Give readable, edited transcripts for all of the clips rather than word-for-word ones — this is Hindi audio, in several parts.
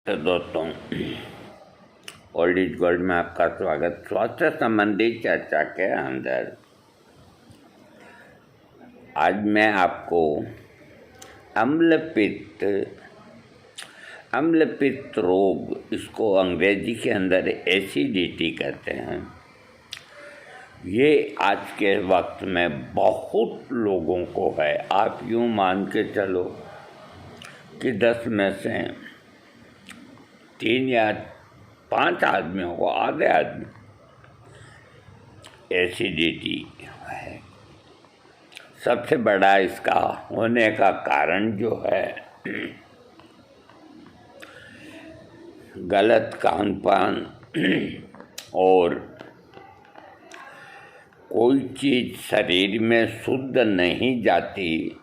तो दोस्तों, ओल्ड इज गोल्ड में आपका स्वागत। स्वास्थ्य संबंधी चर्चा के अंदर आज मैं आपको अम्लपित्त रोग, इसको अंग्रेजी के अंदर एसिडिटी कहते हैं, ये आज के वक्त में बहुत लोगों को है। आप यूँ मान के चलो कि 10 में से 3 या 5 आदमियों को, आधे आदमी एसिडिटी है। सबसे बड़ा इसका होने का कारण जो है, गलत खान-पान और कोई चीज़ शरीर में शुद्ध नहीं जाती,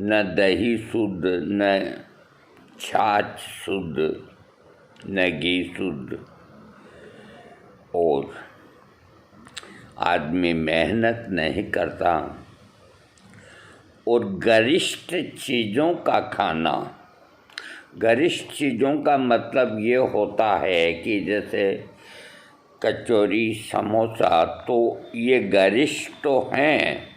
न दही शुद्ध, न छाछ शुद्ध, न घी शुद्ध, और आदमी मेहनत नहीं करता और गरिष्ठ चीज़ों का खाना। गरिष्ठ चीज़ों का मतलब ये होता है कि जैसे कचौरी, समोसा, तो ये गरिष्ठ तो हैं,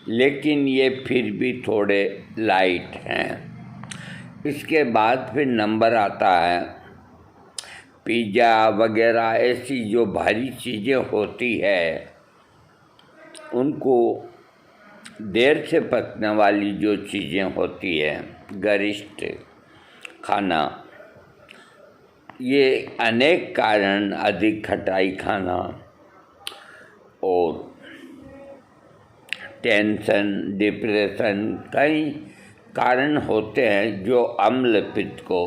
लेकिन ये फिर भी थोड़े लाइट हैं। इसके बाद फिर नंबर आता है पिज़्ज़ा वगैरह, ऐसी जो भारी चीज़ें होती है, उनको देर से पकने वाली जो चीज़ें होती है, गरिष्ठ खाना, ये अनेक कारण, अधिक खटाई खाना और टेंशन, डिप्रेशन, कई कारण होते हैं जो अम्लपित्त को,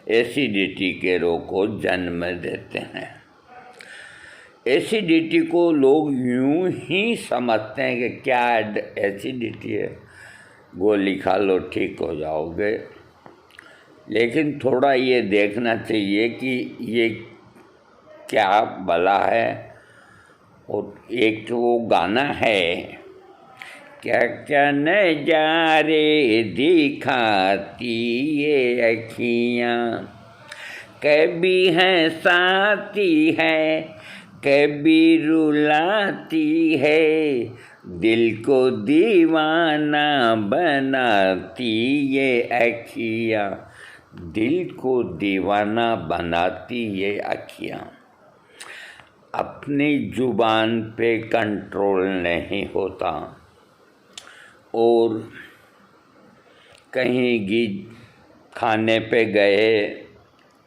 एसिडिटी के रोग को जन्म देते हैं। एसिडिटी को लोग यूं ही समझते हैं कि क्या एसिडिटी है, गोली खा लो ठीक हो जाओगे, लेकिन थोड़ा ये देखना चाहिए कि ये क्या भला है। और एक तो वो गाना है, क्या क्या नजारे दिखाती ये अखियाँ, कभी है साथी है, कभी रुलाती है, दिल को दीवाना बनाती ये अखियाँ, दिल को दीवाना बनाती ये अखियाँ। अपनी जुबान पे कंट्रोल नहीं होता और कहीं खाने पे गए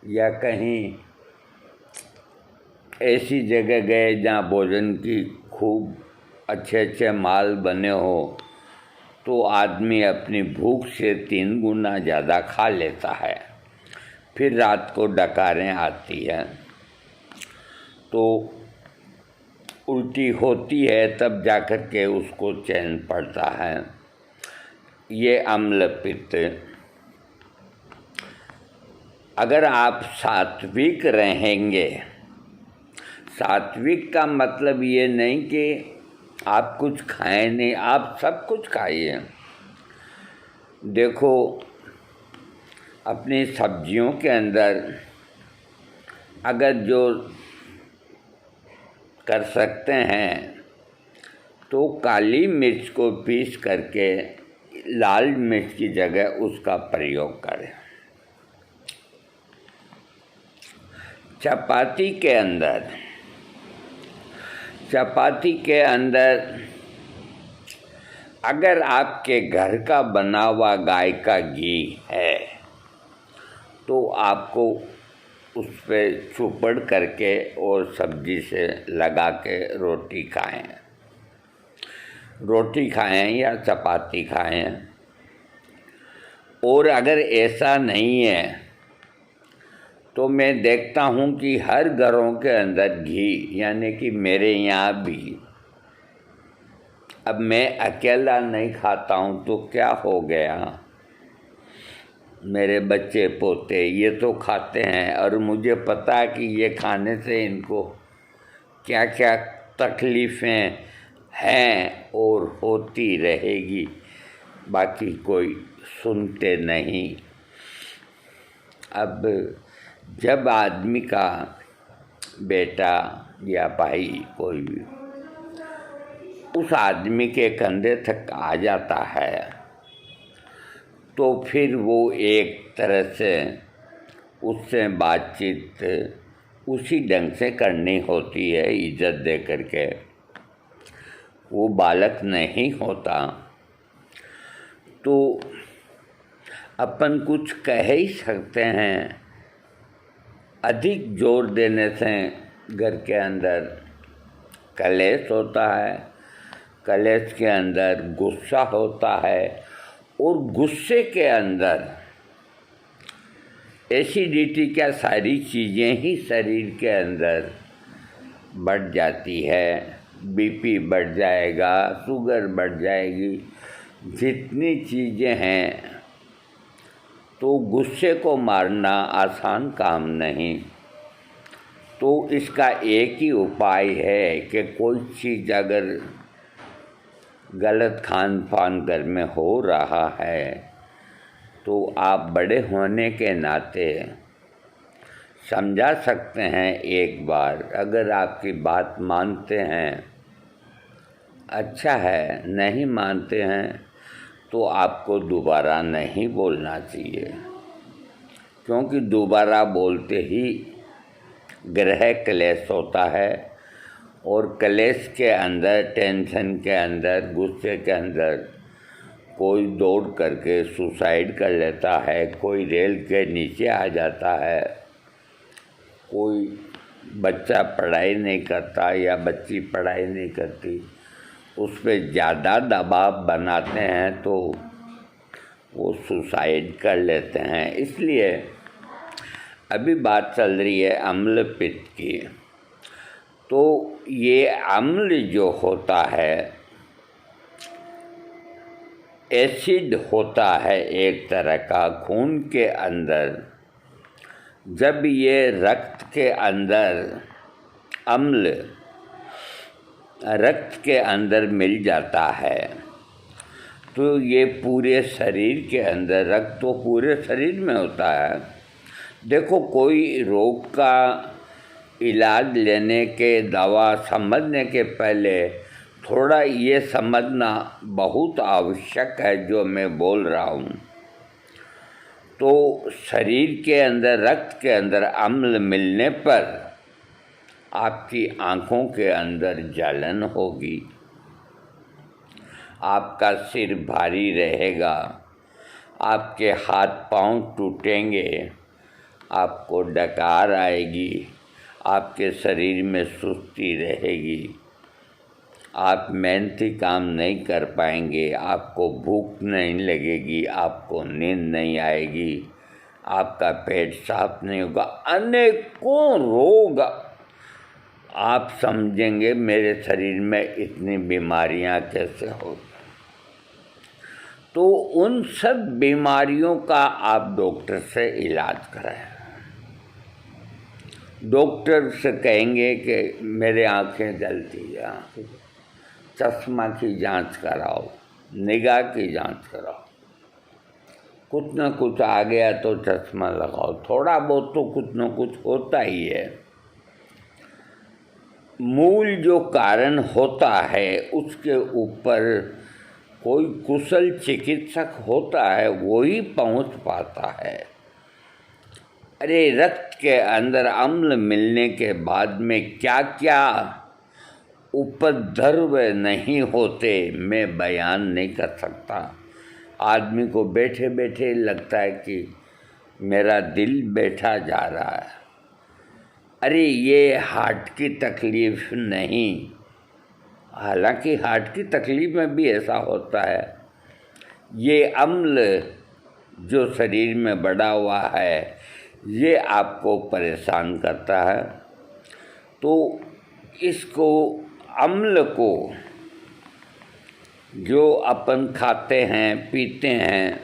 या कहीं ऐसी जगह गए जहाँ भोजन की खूब अच्छे माल बने हो, तो आदमी अपनी भूख से 3 गुना ज़्यादा खा लेता है। फिर रात को डकारें आती हैं, तो उल्टी होती है, तब जाकर के उसको चैन पड़ता है। ये अम्लपित्त। अगर आप सात्विक रहेंगे, सात्विक का मतलब ये नहीं कि आप कुछ खाएं नहीं, आप सब कुछ खाइए। देखो, अपनी सब्जियों के अंदर अगर जो कर सकते हैं तो काली मिर्च को पीस करके लाल मिर्च की जगह उसका प्रयोग करें। चपाती के अंदर अगर आपके घर का बना हुआ गाय का घी है, तो आपको उस पर चुपड़ करके और सब्जी से लगा के रोटी खाएं या चपाती खाएं। और अगर ऐसा नहीं है तो मैं देखता हूँ कि हर घरों के अंदर घी, यानी कि मेरे यहाँ भी, अब मैं अकेला नहीं खाता हूँ तो क्या हो गया, मेरे बच्चे पोते ये तो खाते हैं, और मुझे पता है कि ये खाने से इनको क्या क्या तकलीफ़ें हैं और होती रहेगी, बाकी कोई सुनते नहीं। अब जब आदमी का बेटा या भाई कोई भी उस आदमी के कंधे तक आ जाता है तो फिर वो एक तरह से उससे बातचीत उसी ढंग से करनी होती है, इज्जत दे करके। वो बालक नहीं होता तो अपन कुछ कह ही सकते हैं। अधिक जोर देने से घर के अंदर कलेश होता है, कलेश के अंदर गुस्सा होता है और गुस्से के अंदर एसिडिटी क्या सारी चीज़ें ही शरीर के अंदर बढ़ जाती है। बीपी बढ़ जाएगा, शुगर बढ़ जाएगी, जितनी चीज़ें हैं। तो गुस्से को मारना आसान काम नहीं। तो इसका एक ही उपाय है कि कोई चीज़ अगर गलत खान पान घर में हो रहा है तो आप बड़े होने के नाते समझा सकते हैं। एक बार अगर आपकी बात मानते हैं अच्छा है, नहीं मानते हैं तो आपको दोबारा नहीं बोलना चाहिए, क्योंकि दोबारा बोलते ही ग्रह क्लेश होता है और क्लेश के अंदर, टेंशन के अंदर, गुस्से के अंदर कोई दौड़ करके सुसाइड कर लेता है, कोई रेल के नीचे आ जाता है, कोई बच्चा पढ़ाई नहीं करता या बच्ची पढ़ाई नहीं करती, उस पर ज़्यादा दबाव बनाते हैं तो वो सुसाइड कर लेते हैं। इसलिए अभी बात चल रही है अम्ल पित्त की। तो ये अम्ल जो होता है, एसिड होता है एक तरह का खून के अंदर। जब ये रक्त के अंदर अम्ल रक्त के अंदर मिल जाता है तो ये पूरे शरीर के अंदर, रक्त तो पूरे शरीर में होता है। देखो, कोई रोग का इलाज लेने के, दवा समझने के पहले थोड़ा ये समझना बहुत आवश्यक है जो मैं बोल रहा हूँ। तो शरीर के अंदर, रक्त के अंदर अम्ल मिलने पर आपकी आँखों के अंदर जलन होगी, आपका सिर भारी रहेगा, आपके हाथ पांव टूटेंगे, आपको डकार आएगी, आपके शरीर में सुस्ती रहेगी, आप मेहनती काम नहीं कर पाएंगे, आपको भूख नहीं लगेगी, आपको नींद नहीं आएगी, आपका पेट साफ नहीं होगा। अनेकों रोग आप समझेंगे मेरे शरीर में इतनी बीमारियां कैसे हो। तो उन सब बीमारियों का आप डॉक्टर से इलाज कराएं। डॉक्टर से कहेंगे कि मेरे आँखें जलती हैं, चश्मा की जांच कराओ, निगाह की जांच कराओ, कुछ न कुछ आ गया तो चश्मा लगाओ। थोड़ा बहुत तो कुछ न कुछ होता ही है। मूल जो कारण होता है उसके ऊपर कोई कुशल चिकित्सक होता है, वो ही पहुँच पाता है। अरे, रक्त के अंदर अम्ल मिलने के बाद में क्या क्या उपद्रव नहीं होते, मैं बयान नहीं कर सकता। आदमी को बैठे बैठे लगता है कि मेरा दिल बैठा जा रहा है। अरे, ये हार्ट की तकलीफ नहीं, हालांकि हार्ट की तकलीफ में भी ऐसा होता है। ये अम्ल जो शरीर में बढ़ा हुआ है ये आपको परेशान करता है। तो इसको, अम्ल को जो अपन खाते हैं, पीते हैं,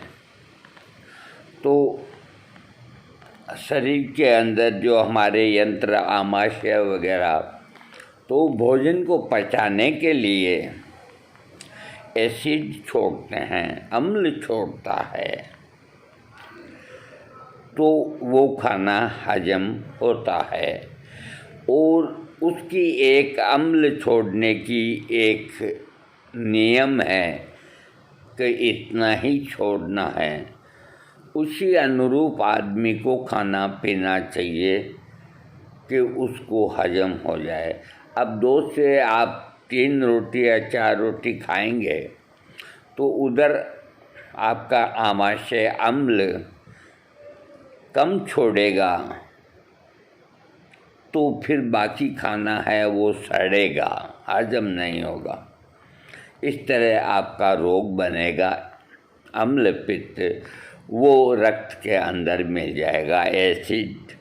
तो शरीर के अंदर जो हमारे यंत्र, आमाशय वगैरह, तो भोजन को पचाने के लिए एसिड छोड़ते हैं, अम्ल छोड़ता है। तो वो खाना हजम होता है। और उसकी एक अम्ल छोड़ने की एक नियम है कि इतना ही छोड़ना है। उसी अनुरूप आदमी को खाना पीना चाहिए कि उसको हजम हो जाए। अब 2 से आप 3 रोटी या 4 रोटी खाएंगे तो उधर आपका आमाशय अम्ल कम छोड़ेगा, तो फिर बाकी खाना है वो सड़ेगा, हजम नहीं होगा। इस तरह आपका रोग बनेगा अम्ल पित्त, वो रक्त के अंदर मिल जाएगा एसिड,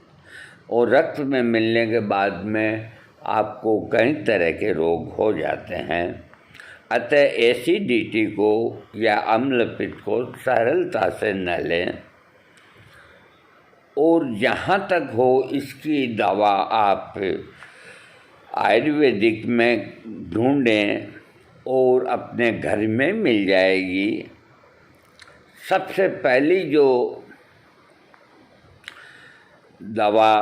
और रक्त में मिलने के बाद में आपको कई तरह के रोग हो जाते हैं। अतः एसिडिटी को या अम्ल पित्त को सरलता से न लें, और जहाँ तक हो इसकी दवा आप आयुर्वेदिक में ढूंढें और अपने घर में मिल जाएगी। सबसे पहली जो दवा,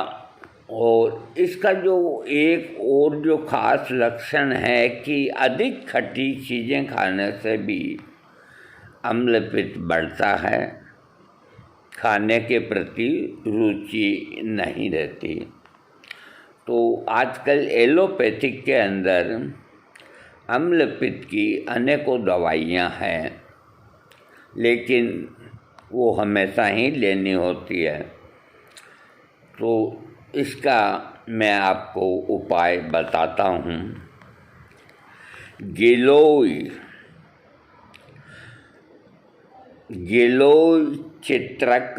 और इसका जो एक और जो ख़ास लक्षण है कि अधिक खट्टी चीज़ें खाने से भी अम्ल पित्त बढ़ता है, खाने के प्रति रुचि नहीं रहती। तो आजकल एलोपैथिक के अंदर अम्ल पित्त की अनेकों दवाइयाँ हैं, लेकिन वो हमेशा ही लेनी होती है। तो इसका मैं आपको उपाय बताता हूँ। गिलोय चित्रक,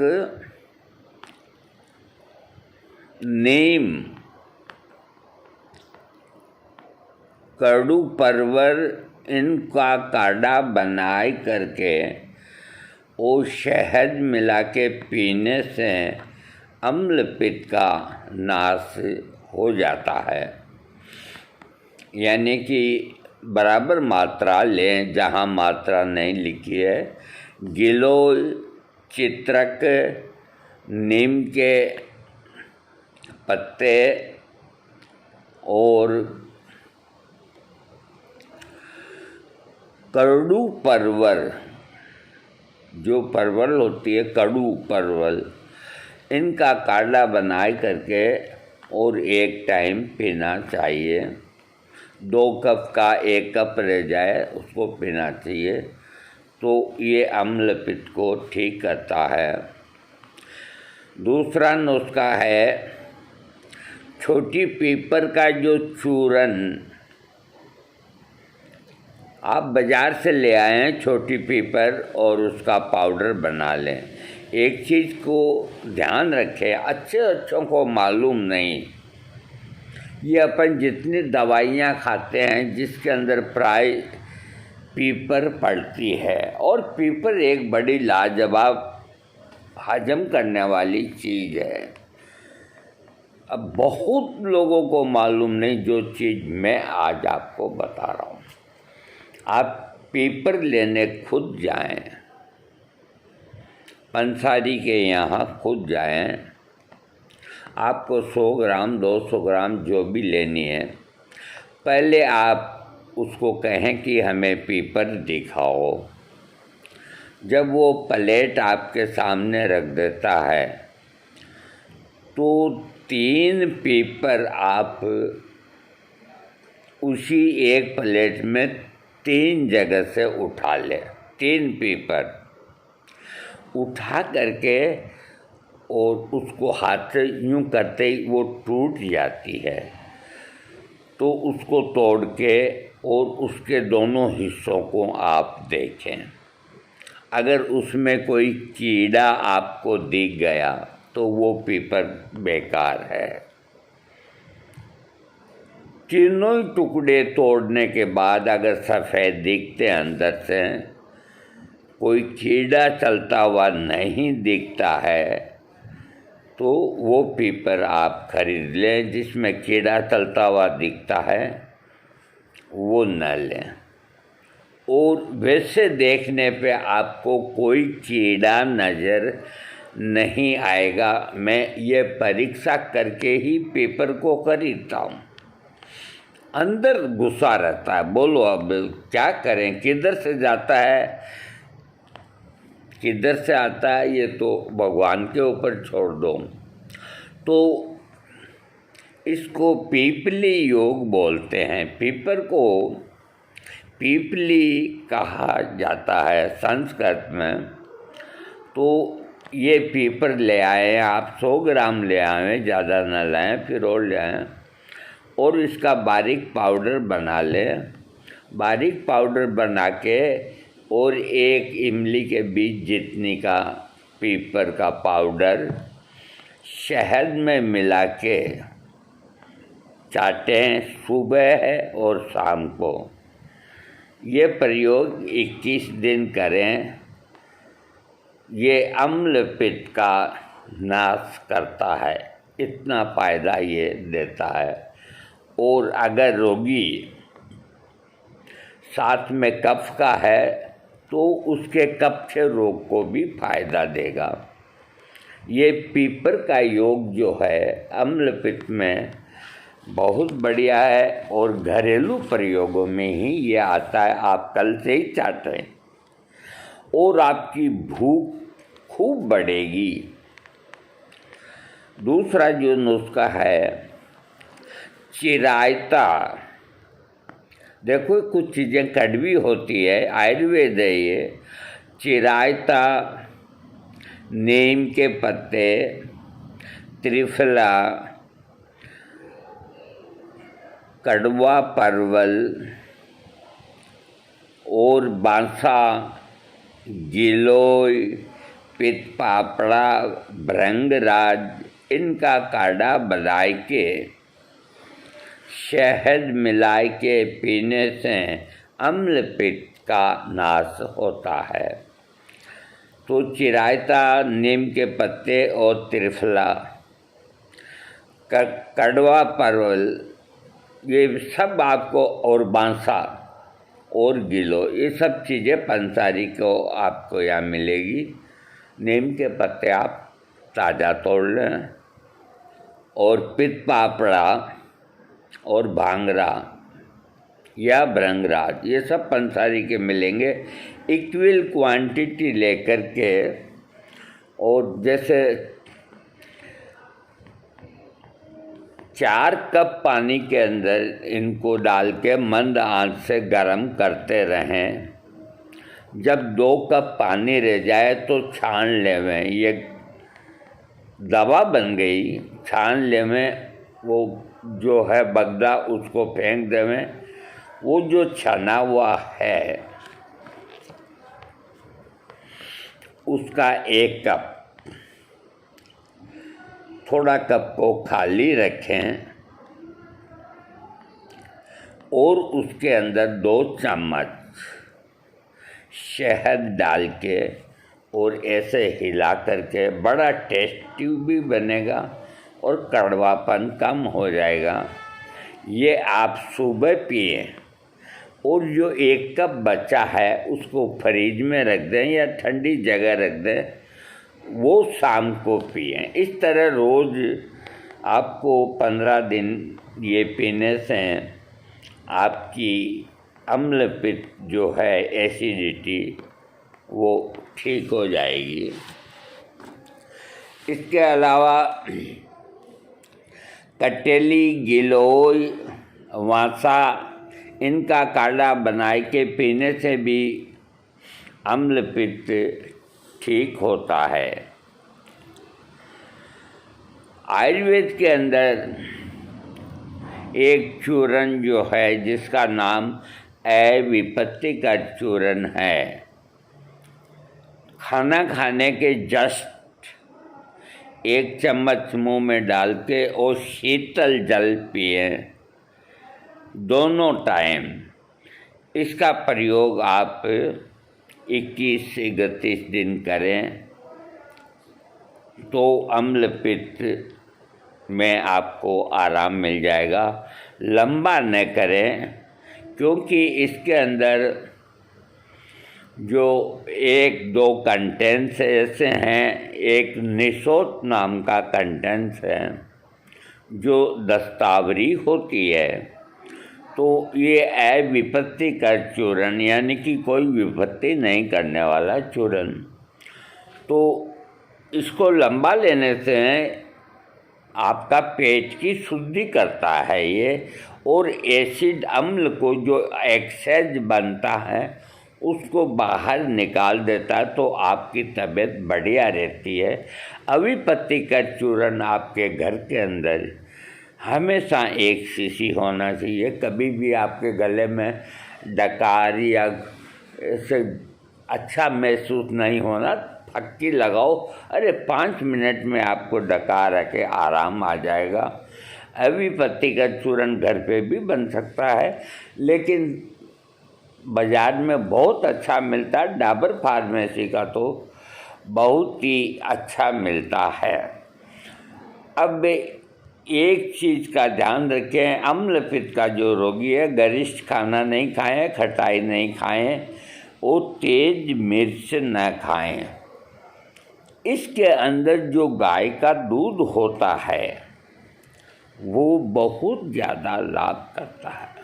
नीम, कड़ू परवर, इनका काढ़ा बनाए करके और शहद मिला के पीने से अम्ल पित्त का नाश हो जाता है। यानी कि बराबर मात्रा लें, जहाँ मात्रा नहीं लिखी है। गिलोय चित्रक, नीम के पत्ते और कड़ू परवर, जो परवल होती है कड़ू परवल, इनका काढ़ा बनाए करके और एक टाइम पीना चाहिए। 2 कप का 1 कप रह जाए उसको पीना चाहिए, तो ये अम्ल पित्त को ठीक करता है। दूसरा नुस्खा है छोटी पीपर का जो चूरन, आप बाज़ार से ले आएँ छोटी पीपर और उसका पाउडर बना लें। एक चीज़ को ध्यान रखें, अच्छों को मालूम नहीं, ये अपन जितनी दवाइयाँ खाते हैं जिसके अंदर प्राय पीपर पड़ती है, और पीपर एक बड़ी लाजवाब हजम करने वाली चीज़ है। अब बहुत लोगों को मालूम नहीं जो चीज़ मैं आज आपको बता रहा हूँ। आप पीपर लेने खुद जाएं, पंसारी के यहाँ खुद जाएं। आपको 100 ग्राम 200 ग्राम जो भी लेनी है, पहले आप उसको कहें कि हमें पीपर दिखाओ। जब वो प्लेट आपके सामने रख देता है तो 3 पीपर आप उसी एक प्लेट में 3 जगह से उठा लें। 3 पीपर उठा करके और उसको हाथ से यूँ करते ही वो टूट जाती है, तो उसको तोड़ के और उसके दोनों हिस्सों को आप देखें। अगर उसमें कोई कीड़ा आपको दिख गया तो वो पीपर बेकार है। तीनों ही टुकड़े तोड़ने के बाद अगर सफ़ेद दिखते अंदर से, कोई कीड़ा चलता हुआ नहीं दिखता है, तो वो पीपर आप खरीद लें। जिसमें कीड़ा चलता हुआ दिखता है वो न लें। और वैसे देखने पे आपको कोई कीड़ा नज़र नहीं आएगा। मैं ये परीक्षा करके ही पेपर को खरीदता हूँ। अंदर गुस्सा रहता है, बोलो अब क्या करें, किधर से जाता है किधर से आता है, ये तो भगवान के ऊपर छोड़ दो। तो इसको पीपली योग बोलते हैं। पीपर को पीपली कहा जाता है संस्कृत में। तो ये पीपर ले आए, आप 100 ग्राम ले आएँ, ज़्यादा ना लाएं, फिर और ले आएँ और इसका बारीक पाउडर बना लें। बारीक पाउडर बना के और 1 इमली के बीज जितनी का पीपर का पाउडर शहद में मिला के चाटें सुबह और शाम को। ये प्रयोग 21 दिन करें। ये अम्ल पित्त का नाश करता है, इतना फ़ायदा ये देता है। और अगर रोगी साथ में कफ का है तो उसके कफ के रोग को भी फायदा देगा। ये पीपर का योग जो है अम्ल पित्त में बहुत बढ़िया है और घरेलू प्रयोगों में ही ये आता है। आप कल से ही चाटें और आपकी भूख खूब बढ़ेगी। दूसरा जो नुस्खा है चिरायता। देखो कुछ चीज़ें कड़वी होती है, आयुर्वेद है ये। चिरायता, नीम के पत्ते, त्रिफला, कड़वा परवल और बांसा, गिलोय, पित्त पापड़ा, भृंगराज, इनका काढ़ा बना के शहद मिलाए के पीने से अम्ल पित्त का नाश होता है। तो चिरायता, नीम के पत्ते और त्रिफला, कड़वा परवल, ये सब आपको, और बांसा और गिलो, ये सब चीज़ें पंसारी को आपको यहाँ मिलेगी। नीम के पत्ते आप ताज़ा तोड़ लें और पित्त पापड़ा और भांगरा या भृंगराज, ये सब पंसारी के मिलेंगे। इक्वल क्वांटिटी लेकर के और जैसे 4 कप पानी के अंदर इनको डाल के मंद आंच से गर्म करते रहें। जब 2 कप पानी रह जाए तो छान लेवें। ये दवा बन गई, छान लेवें। वो जो है बगदा उसको फेंक देवें। वो जो छना हुआ है उसका 1 कप, थोड़ा कप को खाली रखें और उसके अंदर 2 चम्मच शहद डाल के और ऐसे हिला करके, बड़ा टेस्टी भी बनेगा और कड़वापन कम हो जाएगा। ये आप सुबह पिए और जो 1 कप बचा है उसको फ्रिज में रख दें या ठंडी जगह रख दें, वो शाम को पिए। इस तरह रोज़ आपको 15 दिन ये पीने से आपकी अम्ल पित्त जो है, एसिडिटी, वो ठीक हो जाएगी। इसके अलावा कटेली, गिलोय, वांसा, इनका काढ़ा बनाए के पीने से भी अम्ल पित्त ठीक होता है। आयुर्वेद के अंदर एक चूर्ण जो है जिसका नाम विपत्ति का चूर्ण है, खाना खाने के जस्ट 1 चम्मच मुंह में डाल के और शीतल जल पिए दोनों टाइम। इसका प्रयोग आप 21 से 31 दिन करें तो अम्ल पित्त में आपको आराम मिल जाएगा। लंबा न करें क्योंकि इसके अंदर जो एक दो कंटेंट्स ऐसे हैं, एक निसोत नाम का कंटेंट्स है जो दस्तावरी होती है। तो ये अविपत्ति कर चूर्ण, यानी कि कोई विपत्ति नहीं करने वाला चूर्ण। तो इसको लंबा लेने से आपका पेट की शुद्धि करता है ये, और एसिड अम्ल को जो एक्सेस बनता है उसको बाहर निकाल देता है, तो आपकी तबीयत बढ़िया रहती है। अविपत्ति का चूर्ण आपके घर के अंदर हमेशा एक शीशी होना चाहिए। कभी भी आपके गले में डकार या ऐसे अच्छा महसूस नहीं होना, फक्की लगाओ, अरे 5 मिनट में आपको डकार रखे आराम आ जाएगा। अविपत्ति का चूर्ण घर पे भी बन सकता है, लेकिन बाज़ार में बहुत अच्छा मिलता है। डाबर फार्मेसी का तो बहुत ही अच्छा मिलता है। अब एक चीज़ का ध्यान रखें, अम्ल पित्त का जो रोगी है गरिष्ठ खाना नहीं खाएं, खटाई नहीं खाएं, वो तेज मिर्च न खाएं। इसके अंदर जो गाय का दूध होता है वो बहुत ज़्यादा लाभ करता है।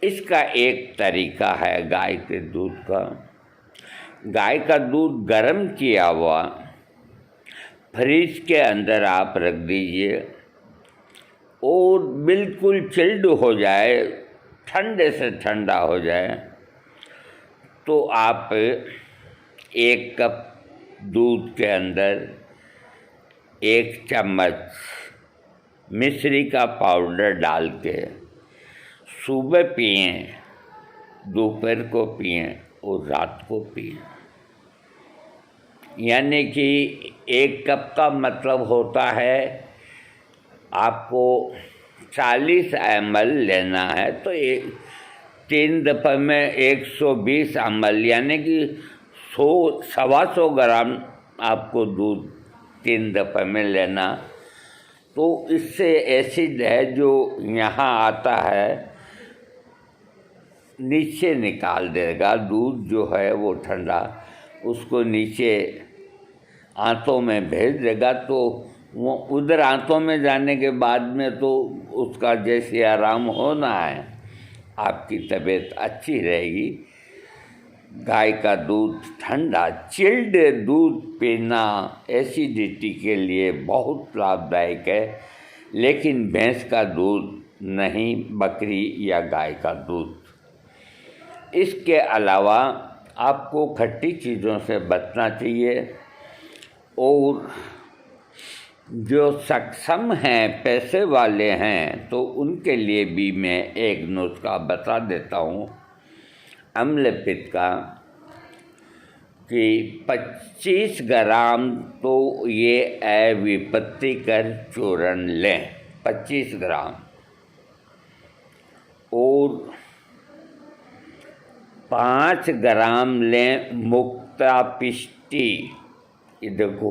इसका एक तरीका है गाय के दूध का। गाय का दूध गर्म किया हुआ फ्रिज के अंदर आप रख दीजिए और बिल्कुल चिल्ड हो जाए, ठंडे से ठंडा हो जाए, तो आप 1 कप दूध के अंदर 1 चम्मच मिश्री का पाउडर डाल के सुबह पिएं, दोपहर को पिएं और रात को पिएं। यानी कि 1 कप का मतलब होता है आपको 40 ml लेना है, तो 3 दफ़े में 120 ml, यानी कि 100-125 ग्राम आपको दूध 3 दफ़े में लेना। तो इससे एसिड है जो यहाँ आता है नीचे निकाल देगा। दूध जो है वो ठंडा उसको नीचे आंतों में भेज देगा, तो वो उधर आंतों में जाने के बाद में तो उसका जैसे आराम होना है, आपकी तबीयत अच्छी रहेगी। गाय का दूध ठंडा चिल्ड दूध पीना एसिडिटी के लिए बहुत लाभदायक है, लेकिन भैंस का दूध नहीं, बकरी या गाय का दूध। इसके अलावा आपको खट्टी चीज़ों से बचना चाहिए, और जो सक्षम हैं, पैसे वाले हैं, तो उनके लिए भी मैं एक नुस्खा बता देता हूँ अम्ल पित्त का, कि 25 ग्राम तो ये अविपत्ति कर चूर्ण लें, 25 ग्राम, और 5 ग्राम लें मुक्ता पिष्टी। ये देखो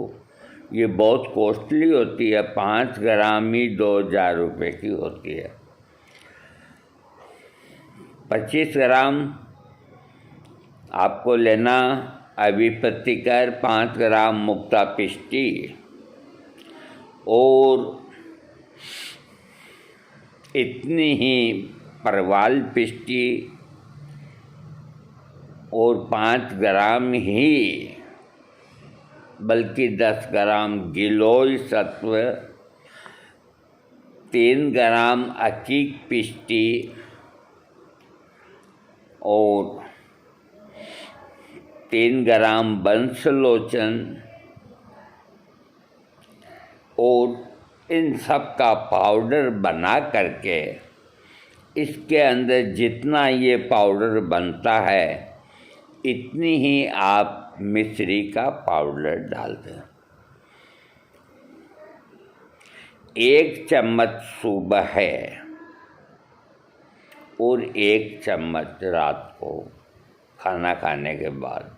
ये बहुत कॉस्टली होती है, 5 ग्राम ही 2000 रुपये की होती है। 25 ग्राम आपको लेना अविपत्ति कर, 5 ग्राम मुक्ता पिष्टी और इतनी ही परवाल पिष्टी और 5 ग्राम ही बल्कि 10 ग्राम गिलोय सत्व, 3 ग्राम अकीक पिष्टी और 3 ग्राम बंसलोचन, और इन सब का पाउडर बना करके इसके अंदर जितना ये पाउडर बनता है इतनी ही आप मिश्री का पाउडर डाल दें। 1 चम्मच सुबह है और 1 चम्मच रात को खाना खाने के बाद।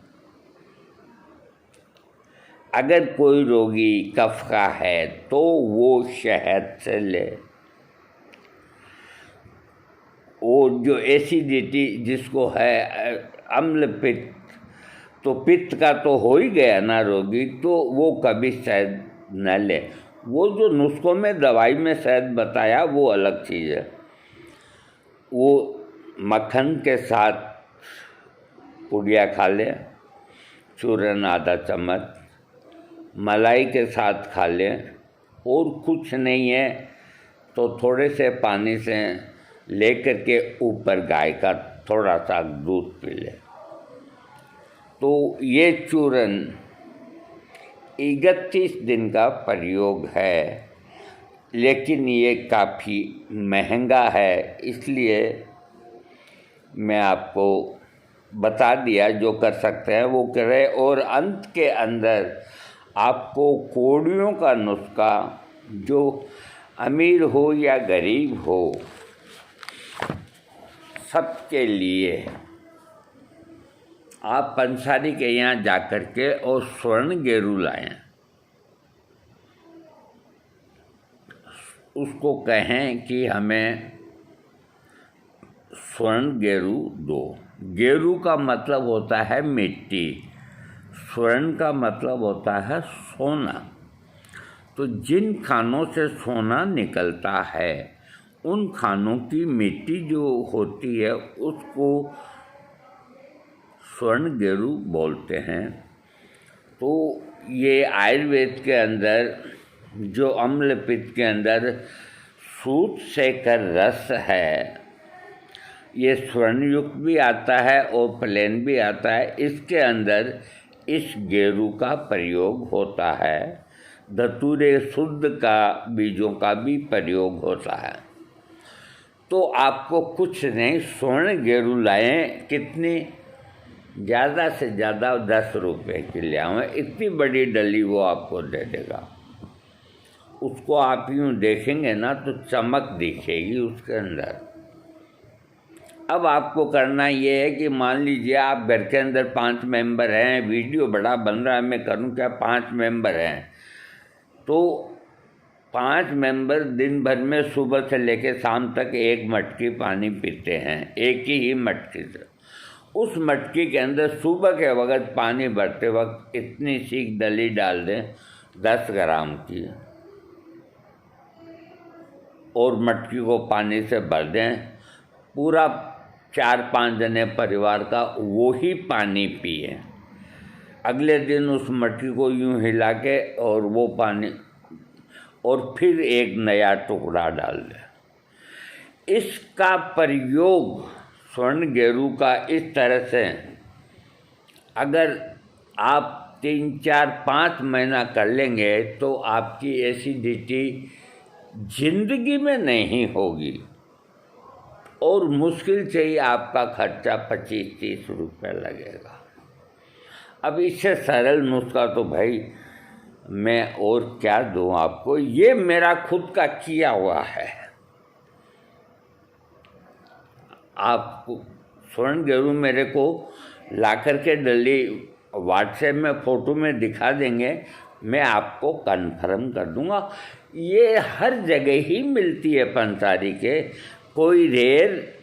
अगर कोई रोगी कफ का है तो वो शहद से ले, और जो एसिडिटी जिसको है अम्ल पित्त, तो पित्त का तो हो ही गया ना रोगी, तो वो कभी शहद न ले। वो जो नुस्खों में दवाई में शहद बताया वो अलग चीज़ है। वो मक्खन के साथ पुड़िया खा ले, चूरन आधा चम्मच, मलाई के साथ खा ले, और कुछ नहीं है तो थोड़े से पानी से लेकर के ऊपर गाय का थोड़ा सा दूध पी ले। तो ये चूरन 31 दिन का प्रयोग है, लेकिन ये काफ़ी महंगा है, इसलिए मैं आपको बता दिया। जो कर सकते हैं वो करें। और अंत के अंदर आपको कोड़ियों का नुस्खा, जो अमीर हो या गरीब हो, सबके लिए आप पंसारी के यहाँ जाकर के और स्वर्ण गेरू लाएं। उसको कहें कि हमें स्वर्ण गेरू दो। गेरू का मतलब होता है मिट्टी, स्वर्ण का मतलब होता है सोना। तो जिन खानों से सोना निकलता है, उन खानों की मिट्टी जो होती है उसको स्वर्ण गेरू बोलते हैं। तो ये आयुर्वेद के अंदर जो अम्ल पित्त के अंदर सूत से कर रस है, ये स्वर्ण युक्त भी आता है और प्लेन भी आता है। इसके अंदर इस गेरू का प्रयोग होता है। धतूरे शुद्ध का बीजों का भी प्रयोग होता है। तो आपको कुछ नहीं, स्वर्ण गेरू लाएं। कितनी? ज़्यादा से ज़्यादा 10 रुपये की ले आवें। इतनी बड़ी डली वो आपको दे देगा। उसको आप यूँ देखेंगे ना तो चमक दिखेगी उसके अंदर। अब आपको करना ये है कि मान लीजिए आप घर के अंदर 5 मेंबर हैं, वीडियो बड़ा बन रहा है, मैं करूँ क्या, 5 मेंबर हैं, तो 5 मेंबर दिन भर में सुबह से लेकर शाम तक एक मटकी पानी पीते हैं, एक ही मटकी से। उस मटकी के अंदर सुबह के वक्त पानी भरते वक्त इतनी सी दली डाल दें 10 ग्राम की, और मटकी को पानी से भर दें। पूरा 4-5 जने परिवार का वो ही पानी पिए। अगले दिन उस मटकी को यूं हिला के और वो पानी, और फिर एक नया टुकड़ा डाल दें। इसका प्रयोग स्वर्ण गेरू का इस तरह से अगर आप 3-4-5 महीना कर लेंगे तो आपकी एसिडिटी जिंदगी में नहीं होगी, और मुश्किल से ही आपका खर्चा 25-30 रुपये लगेगा। अब इससे सरल नुस्खा तो भाई मैं और क्या दूँ आपको, ये मेरा खुद का किया हुआ है। आप स्वर्ण गेरू मेरे को ला कर के डली व्हाट्सएप में फ़ोटो में दिखा देंगे, मैं आपको कन्फर्म कर दूंगा। ये हर जगह ही मिलती है पंसारी के, कोई रेर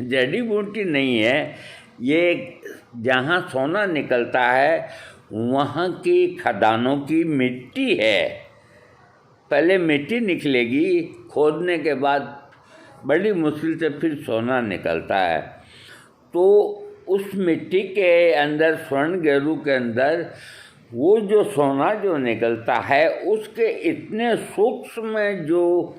जड़ी बूटी नहीं है। ये जहाँ सोना निकलता है वहाँ की खदानों की मिट्टी है। पहले मिट्टी निकलेगी, खोदने के बाद बड़ी मुश्किल से फिर सोना निकलता है। तो उस मिट्टी के अंदर, स्वर्ण गेरू के अंदर, वो जो सोना जो निकलता है उसके इतने सूक्ष्म जो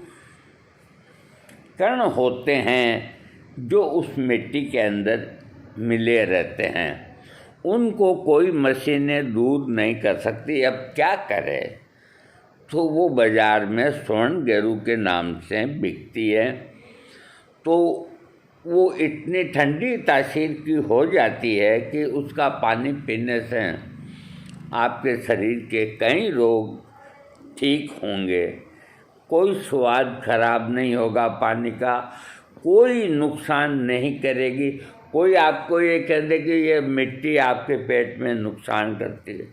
कण होते हैं जो उस मिट्टी के अंदर मिले रहते हैं, उनको कोई मशीनें दूर नहीं कर सकती। अब क्या करे, तो वो बाज़ार में स्वर्ण गेरू के नाम से बिकती है। तो वो इतनी ठंडी तासीर की हो जाती है कि उसका पानी पीने से आपके शरीर के कई रोग ठीक होंगे। कोई स्वाद खराब नहीं होगा पानी का, कोई नुकसान नहीं करेगी। कोई आपको ये कह दे कि ये मिट्टी आपके पेट में नुकसान करती है,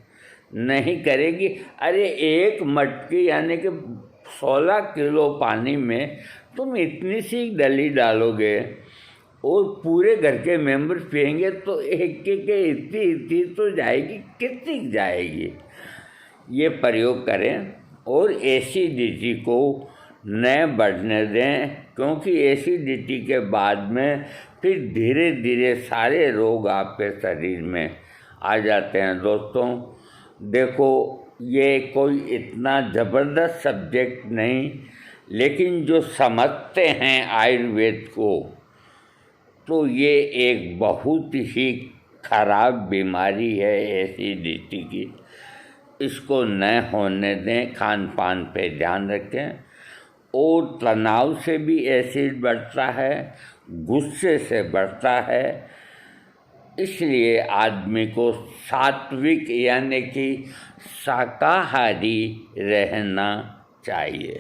नहीं करेगी। अरे एक मटकी यानी कि 16 किलो पानी में तुम इतनी सी डली डालोगे और पूरे घर के मेंबर्स पिएंगे तो एक के इतनी तो जाएगी, कितनी जाएगी। ये प्रयोग करें और एसिडिटी को न बढ़ने दें, क्योंकि एसिडिटी के बाद में फिर धीरे धीरे सारे रोग आपके शरीर में आ जाते हैं। दोस्तों देखो, ये कोई इतना ज़बरदस्त सब्जेक्ट नहीं, लेकिन जो समझते हैं आयुर्वेद को तो ये एक बहुत ही खराब बीमारी है एसिडिटी की। इसको न होने दें, खान पान पे ध्यान रखें। और तनाव से भी एसिड बढ़ता है, गुस्से से बढ़ता है, इसलिए आदमी को सात्विक यानी कि शाकाहारी रहना चाहिए।